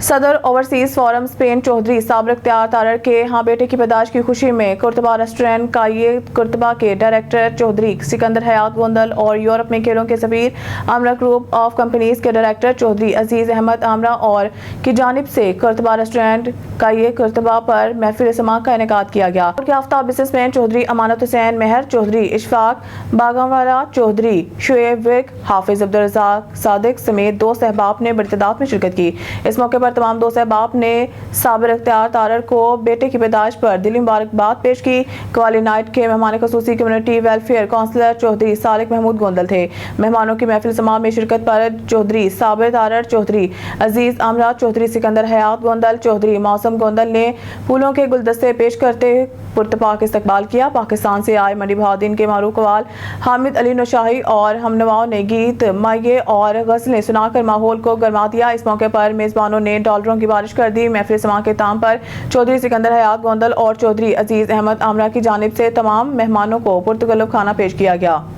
صدر overseas forum Spain Chaudhry صابر اختیار تارڑ کے ہاں بیٹے کی پیدائش کی خوشی میں کرتبہ ریسٹورینٹ کائیے کرتبہ کے ڈائریکٹر چودھری سکندر حیات گوندل اور یورپ میں کھیلوں کے سفیر آمرا گروپ آف کمپنیز کے ڈائریکٹر چودھری عزیز احمد آمرا اور کی جانب سے کرتبہ ریسٹورینٹ کائیے کرتبہ پر محفل سماع کا انعقاد کیا گیا۔ کے آفتاب بزنس مین چودھری امانت حسین مہر چودھری اشفاق باغاوالا چودھری شعیب وگ حافظ عبدالرزاق صادق سمیت دوست احباب نے بڑی تعداد میں شرکت کی۔ اس موقع پر تمام دوست احباب نے صابر اختیار تارڑ کو بیٹے کی پیدائش پر دلی مبارکباد پیش کی۔ قوالی نائٹ کے مہمان خصوصی کمیونٹی ویلفیئر کونسلر چودھری سالک محمود گوندل تھے۔ مہمانوں کی محفل سماع میں شرکت پر چودھری صابر تارڑ چودھری عزیز آمرا چودھری سکندر حیات گوندل چودھری موسم گوندل نے پھولوں کے گلدستے پیش کرتے پرتپاک استقبال کیا۔ پاکستان سے آئے منڈی بہادین کے معروف قوال حامد علی نوشاہی اور ہم نواؤں نے گیت مائیے اور غزلیں سنا کر ماحول کو گرما دیا۔ اس موقع پر میزبانوں نے ڈالروں کی بارش کر دی۔ محفل سماع کے اختتام پر چودھری سکندر حیات گوندل اور چودھری عزیز احمد آمرا کی جانب سے تمام مہمانوں کو پرتکلف کھانا پیش کیا گیا۔